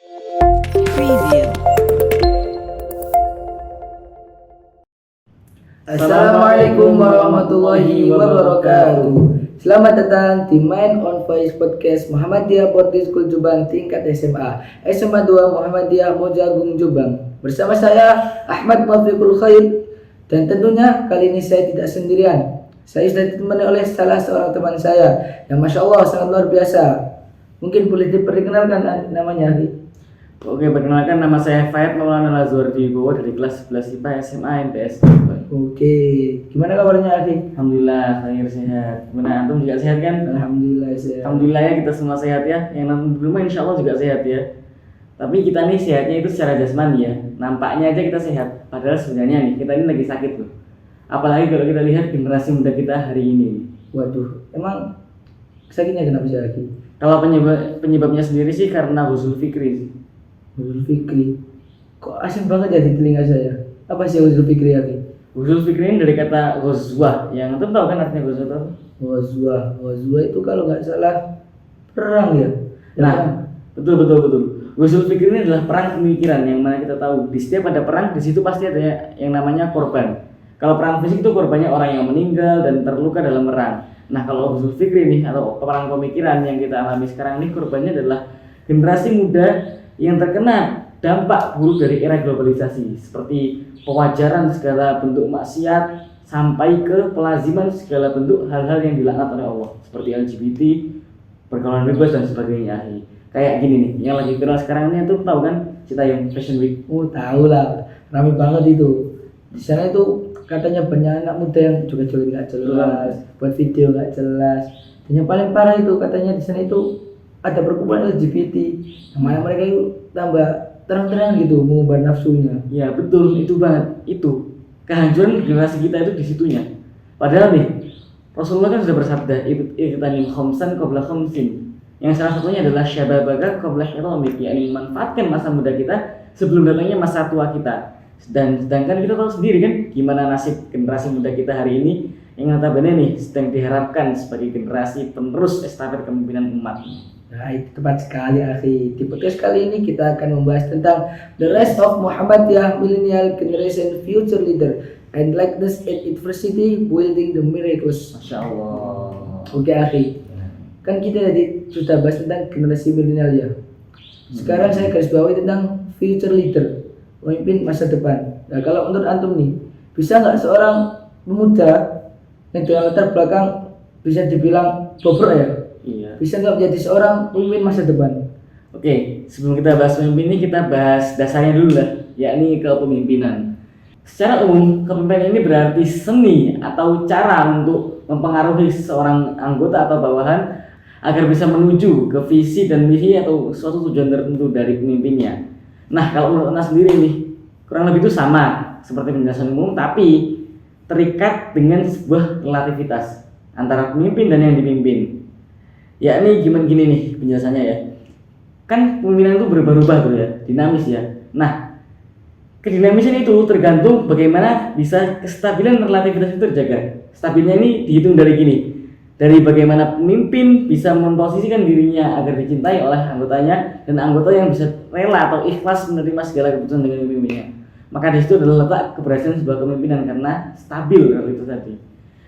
Preview. Assalamualaikum warahmatullahi wabarakatuh. Selamat datang di Mind on Voice Podcast Muhammadiyah Boarding School Jombang tingkat SMA 2 Muhammadiyah Mojagung Jombang. Bersama saya Ahmad Muafiqul Khair, dan tentunya kali ini saya tidak sendirian. Saya sudah ditemani oleh salah seorang teman saya yang Masya Allah sangat luar biasa. Mungkin boleh diperkenalkan namanya, Abi? Oke, perkenalkan nama saya Fayat Maulana Lazwardi Bowo dari kelas 11 IPA SMA MTS. Oke, gimana kabarnya, Abi? Alhamdulillah, saya sehat. Gimana antum juga sehat kan? Alhamdulillah sehat. Alhamdulillah ya, kita semua sehat ya. Yang nonton di rumah insya Allah juga sehat ya. Tapi kita nih sehatnya itu secara jasmani ya. Nampaknya aja kita sehat, padahal sebenarnya nih kita ini lagi sakit loh. Apalagi kalau kita lihat generasi muda kita hari ini nih. Waduh, emang sakitnya kenapa sih, Abi? Kalau penyebabnya sendiri sih karena huzul fikri sih. Huzul Fikri, kok asing banget ya di telinga saya. Apa sih Huzul Fikri, Abi? Huzul fikri ini dari kata ghazwah, yang antum tahu kan artinya ghazwah itu? Ghazwah itu kalau nggak salah perang ya. Nah, betul. Huzul fikri ini adalah perang pemikiran, yang mana kita tahu di setiap ada perang di situ pasti ada yang namanya korban. Kalau perang fisik itu korbannya orang yang meninggal dan terluka dalam perang. Nah, kalau huzul fikri nih atau perang pemikiran yang kita alami sekarang ini, korbannya adalah generasi muda yang terkena dampak buruk dari era globalisasi, seperti pewajaran segala bentuk maksiat sampai ke pelaziman segala bentuk hal-hal yang dilaknat oleh Allah, seperti LGBT, pergaulan bebas dan sebagainya. Kayak gini nih, yang lagi viral sekarang ini tuh tahu kan Citayam Fashion Week? Oh, tahu lah, ramai banget itu. Di sana itu katanya banyak anak muda yang joget-joget nggak jelas, buat video nggak jelas. Dan yang paling parah itu katanya di sana itu ada perkumpulan LGBT, yang mana mereka itu tambah terang-terang gitu mengubah nafsunya. Ya betul, itu banget, itu kehancuran generasi kita itu di situnya. Padahal nih Rasulullah kan sudah bersabda, iqtanim khamsan qabla khamsin, yang salah satunya adalah syababaka qabla hiramik, yakni memanfaatkan masa muda kita sebelum datangnya masa tua kita. Dan sedangkan kita tahu sendiri kan gimana nasib generasi muda kita hari ini, yang notabene nih sedang diharapkan sebagai generasi penerus estafet kepemimpinan umat. Nah, itu tepat sekali, akhi. Di podcast kali ini kita akan membahas tentang the rise of Muhammadiyah Millennial Generation Future Leader and like this at University Building the Miracles. Masya Allah. Oke, akhi. Kan kita tadi sudah bahas tentang generasi milenial ya. Sekarang saya garis bawahi tentang future leader, pemimpin masa depan. Nah, kalau menurut antum nih, bisa nggak seorang pemuda yang dengan latar belakang bisa dibilang bobrok ya? Iya. Bisa nggak menjadi seorang pemimpin masa depan? Oke, sebelum kita bahas pemimpin ini, kita bahas dasarnya dulu lah, yakni kepemimpinan. Secara umum, kepemimpinan ini berarti seni atau cara untuk mempengaruhi seorang anggota atau bawahan agar bisa menuju ke visi dan misi atau suatu tujuan tertentu dari pemimpinnya. Nah, kalau menurut Anda sendiri nih, kurang lebih itu sama seperti penjelasan umum, tapi terikat dengan sebuah relativitas antara pemimpin dan yang dipimpin. Yakni gimana gini nih penjelasannya ya. Kan pemimpinan itu berubah-ubah tuh ya, dinamis ya. Nah, kedinamisan itu tergantung bagaimana bisa kestabilan relativitas itu terjaga. Stabilnya ini dihitung dari gini. Dari bagaimana pemimpin bisa memposisikan dirinya agar dicintai oleh anggotanya, dan anggota yang bisa rela atau ikhlas menerima segala keputusan dengan pemimpinnya. Maka di situ adalah letak keberhasilan sebuah kepemimpinan karena stabil kalau itu tadi.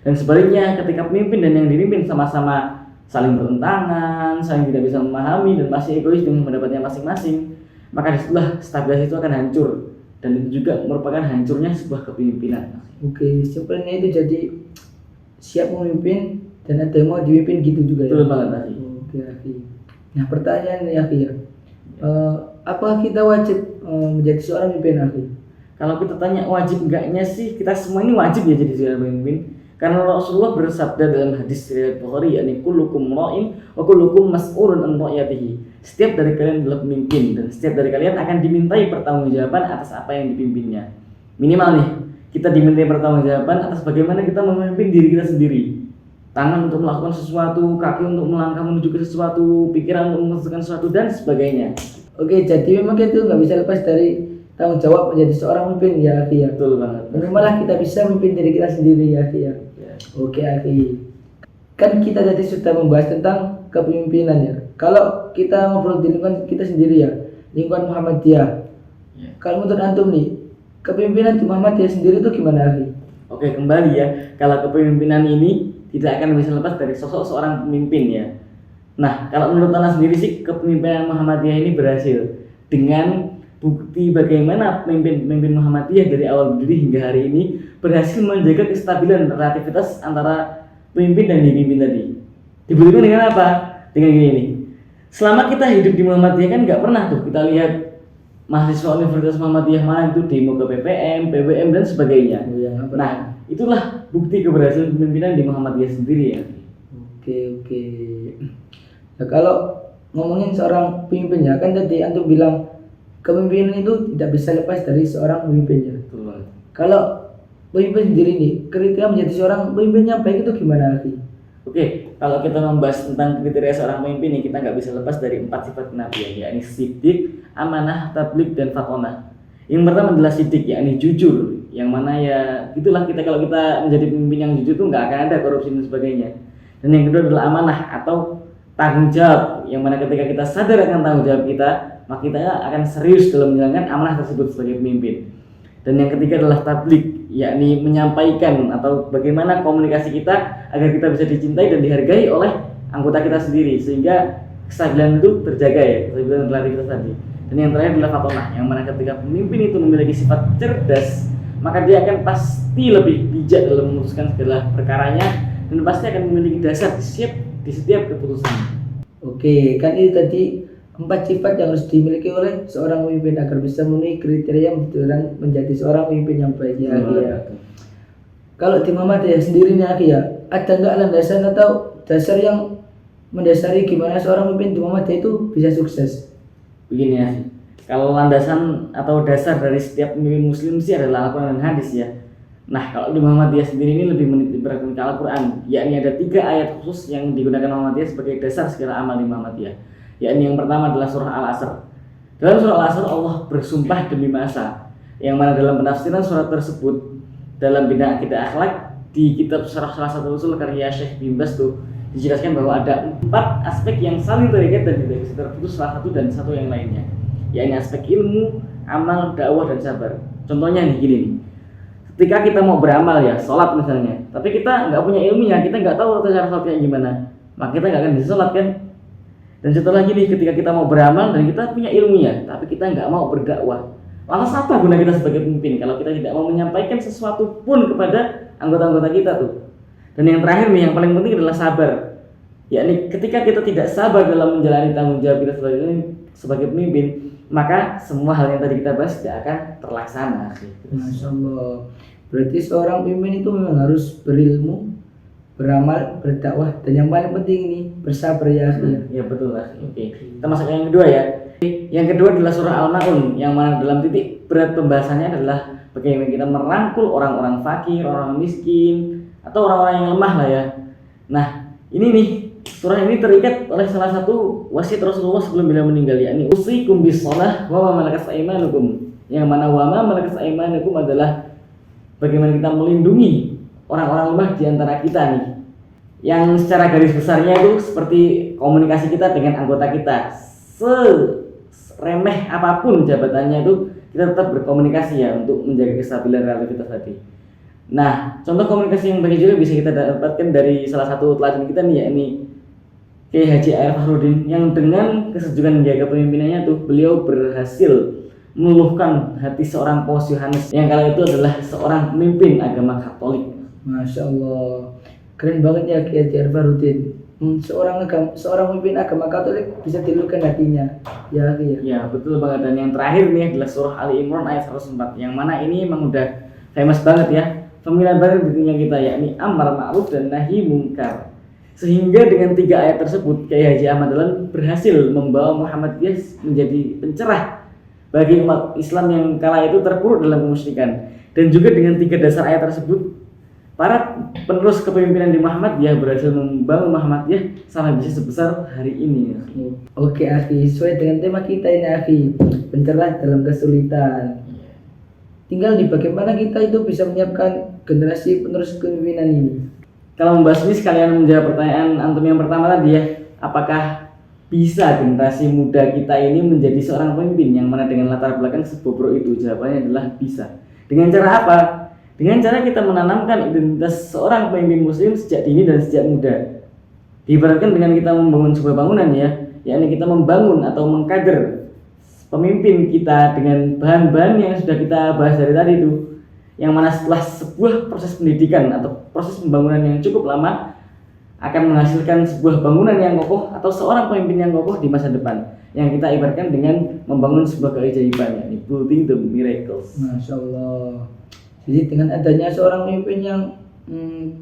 Dan sebaliknya, ketika pemimpin dan yang dipimpin sama-sama saling bertentangan, saling tidak bisa memahami dan masih egois dengan pendapatnya masing-masing, maka disitulah stabilitas itu akan hancur, dan itu juga merupakan hancurnya sebuah kepemimpinan. Oke, simpelnya itu jadi siap memimpin dan ada yang mau dipimpin gitu juga ya. Betul banget tadi. Oke, akhi. Nah, pertanyaan nih, akhi ya. Apakah kita wajib menjadi seorang pemimpin, akhi? Kalau kita tanya wajib enggaknya sih, kita semua ini wajib ya jadi seorang pemimpin. Karena Rasulullah bersabda dalam hadis riwayat Bukhari, yakni kullukum ra'in wa kullukum mas'ulun an ra'yatihi. Setiap dari kalian adalah pemimpin, dan setiap dari kalian akan dimintai pertanggungjawaban atas apa yang dipimpinnya. Minimal nih, kita dimintai pertanggungjawaban atas bagaimana kita memimpin diri kita sendiri. Tangan untuk melakukan sesuatu, kaki untuk melangkah menuju ke sesuatu, pikiran untuk menghasilkan sesuatu, dan sebagainya. Oke, jadi memang itu nggak bisa lepas dari tanggung jawab menjadi seorang pemimpin ya, akhi ya. Betul banget. Minimal kita bisa memimpin diri kita sendiri ya, akhi ya. Oke, akhi. Kan kita tadi sudah membahas tentang kepemimpinan ya. Kalau kita ngobrol di lingkungan kita sendiri ya, lingkungan Muhammadiyah. Ya. Kalau menurut antum nih, kepemimpinan di Muhammadiyah sendiri itu gimana, akhi? Oke, kembali ya, kalau kepemimpinan ini tidak akan bisa lepas dari sosok seorang pemimpin ya. Nah, kalau menurut Ana sendiri sih, kepemimpinan Muhammadiyah ini berhasil dengan bukti bagaimana pemimpin Muhammadiyah dari awal berdiri hingga hari ini berhasil menjaga kestabilan relativitas antara pemimpin dan dipimpin tadi. Dibuktikan dengan apa? Dengan gini nih. Selama kita hidup di Muhammadiyah kan nggak pernah tuh kita lihat mahasiswa Universitas Muhammadiyah mana itu demo ke PPM, PBM dan sebagainya. Nah, itulah bukti keberhasilan kepemimpinan di Muhammadiyah sendiri ya. Oke. Nah, kalau ngomongin seorang pemimpinnya, kan tadi antum bilang kepemimpinan itu tidak bisa lepas dari seorang pemimpinnya. Betul banget. Kalau pemimpin sendiri nih, kriteria menjadi seorang pemimpin yang baik itu gimana, akhi? Oke, kalau kita membahas tentang kriteria seorang pemimpin nih, kita nggak bisa lepas dari 4 sifat kenabian, yakni sidik, amanah, tabligh, dan fatonah. Yang pertama adalah sidik, yakni jujur, yang mana ya gitulah kita kalau kita menjadi pemimpin yang jujur tuh nggak akan ada korupsi dan sebagainya. Dan yang kedua adalah amanah atau tanggung jawab, yang mana ketika kita sadar akan tanggung jawab kita, maka kita akan serius dalam menjalankan amanah tersebut sebagai pemimpin. Dan yang ketiga adalah tabligh, yakni menyampaikan atau bagaimana komunikasi kita agar kita bisa dicintai dan dihargai oleh anggota kita sendiri sehingga kestabilan itu terjaga ya, kestabilan relativitas tadi. Dan yang terakhir adalah fatonah, yang mana ketika pemimpin itu memiliki sifat cerdas, maka dia akan pasti lebih bijak dalam memutuskan segala perkaranya dan pasti akan memiliki dasar di setiap keputusan. Oke, kan ini tadi 4 sifat yang harus dimiliki oleh seorang pemimpin agar bisa memenuhi kriteria menjadi seorang pemimpin yang baik ya, akhi ya. Kalau di Muhammadiyah sendiri nih, akhi ya, ada nggak landasan atau dasar yang mendasari gimana seorang pemimpin di Muhammadiyah itu bisa sukses? Begini ya, kalau landasan atau dasar dari setiap pemimpin muslim sih adalah Al-Quran dan hadis ya. Nah, kalau di Muhammadiyah sendiri ini lebih menitikberatkan ke Al-Quran, yakni ada 3 ayat khusus yang digunakan Muhammadiyah sebagai dasar segala amal di Muhammadiyah. Yakni yang pertama adalah surah Al-Asr. Dalam surah Al-Asr Allah bersumpah demi masa, yang mana dalam penafsiran surat tersebut dalam bidang akidah akhlak di kitab salah satu usul karya Syekh bin Baz tuh dijelaskan bahwa ada 4 aspek yang saling terikat dan tidak bisa terputus salah satu dan satu yang lainnya, yakni aspek ilmu, amal, dakwah dan sabar. Contohnya nih gini nih. Ketika kita mau beramal ya, sholat misalnya, tapi kita nggak punya ilmunya, kita nggak tahu cara sholatnya gimana, maka kita nggak akan bisa sholat kan. Dan contoh lagi nih, ketika kita mau beramal dan kita punya ilmunya, tapi kita nggak mau berdakwah, lantas apa guna kita sebagai pemimpin kalau kita tidak mau menyampaikan sesuatu pun kepada anggota-anggota kita tuh. Dan yang terakhir nih, yang paling penting adalah sabar, yakni ketika kita tidak sabar dalam menjalani tanggung jawab kita sebagai pemimpin, maka semua hal yang tadi kita bahas tidak akan terlaksana. Masya Allah. Berarti seorang pemimpin itu memang harus berilmu, beramal, berdakwah, dan yang paling penting ini bersabar ya, akhi. Ya betul lah. Oke. Kita masuk yang kedua ya. Yang kedua adalah surah Al-Maun, yang mana dalam titik berat pembahasannya adalah bagaimana kita merangkul orang-orang fakir, orang miskin, atau orang-orang yang lemah lah ya. Nah, ini nih, surah ini terikat oleh salah satu wasiat Rasulullah sebelum beliau meninggal, yakni usikum bis-shalah wa ma malakat aymanukum. Yang mana wa ma malakat aymanukum adalah bagaimana kita melindungi orang-orang lemah di antara kita nih. Yang secara garis besarnya itu seperti komunikasi kita dengan anggota kita. Seremeh apapun jabatannya itu kita tetap berkomunikasi ya untuk menjaga kestabilan relativitas tadi. Nah, contoh komunikasi yang baik juga bisa kita dapatkan dari salah satu teladan kita nih, yakni Kiai Haji Air Fahrudin, yang dengan kesejukan menjaga pemimpinannya tuh beliau berhasil meluluhkan hati seorang Paus Yohanes yang kala itu adalah seorang pemimpin agama Katolik. Masya Allah, keren banget ya Kiai Haji Air Fahrudin. Seorang pemimpin agama Katolik bisa diluluhkan hatinya. Ya, akhi ya. Ya betul banget. Dan yang terakhir nih adalah surah Ali Imran ayat 104, yang mana ini emang udah famous banget ya, familiar banget di dunia kita, yakni amar ma'ruf dan nahi mungkar. Sehingga dengan 3 ayat tersebut Kiai Haji Ahmad Dahlan berhasil membawa Muhammadiyah menjadi pencerah bagi umat Islam yang kala itu terpuruk dalam kemusyrikan. Dan juga dengan 3 dasar ayat tersebut, para penerus kepemimpinan di Muhammadiyah berhasil membangun Muhammadiyah sampai bisa sebesar hari ini. Oke, akhi, sesuai dengan tema kita ini, akhi, pencerah dalam kesulitan. Tinggal di bagaimana kita itu bisa menyiapkan generasi penerus kepemimpinan ini. Kalau membahas ini sekalian menjawab pertanyaan antum yang pertama tadi ya, apakah bisa generasi muda kita ini menjadi seorang pemimpin yang mana dengan latar belakang sebobrok itu? Jawabannya adalah bisa. Dengan cara apa? Dengan cara kita menanamkan identitas seorang pemimpin muslim sejak dini dan sejak muda. Diibaratkan dengan kita membangun sebuah bangunan ya, yakni kita membangun atau mengkader pemimpin kita dengan bahan-bahan yang sudah kita bahas dari tadi itu, yang mana setelah sebuah proses pendidikan atau proses pembangunan yang cukup lama akan menghasilkan sebuah bangunan yang kokoh atau seorang pemimpin yang kokoh di masa depan, yang kita ibaratkan dengan membangun sebuah keajaiban, yakni building the miracles. Masya Allah. Jadi dengan adanya seorang pemimpin yang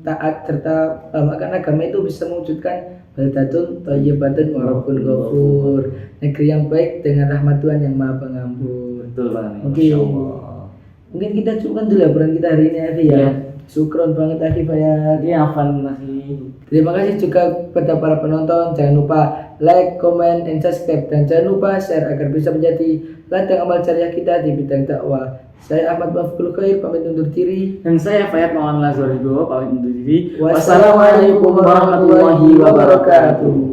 taat serta amalkan agama itu bisa mewujudkan baldatun thayyibatun wa rabbun ghafur, negeri yang baik dengan rahmat Tuhan yang Maha Pengampun. Betul banget. Oke. Masya Allah. Mungkin kita cukupkan dulu laporan kita hari ini Afi ya. Iya. Syukron banget Afi Fayat. Ini Afan masih. Terima kasih juga kepada para penonton. Jangan lupa like, comment, and subscribe, dan jangan lupa share agar bisa menjadi ladang amal jariah kita di bidang dakwah. Saya Ahmad Mafkul Khair pamit undur diri. Dan saya Fayat Maulana Lazarigo pamit undur diri. Wassalamualaikum warahmatullahi wabarakatuh.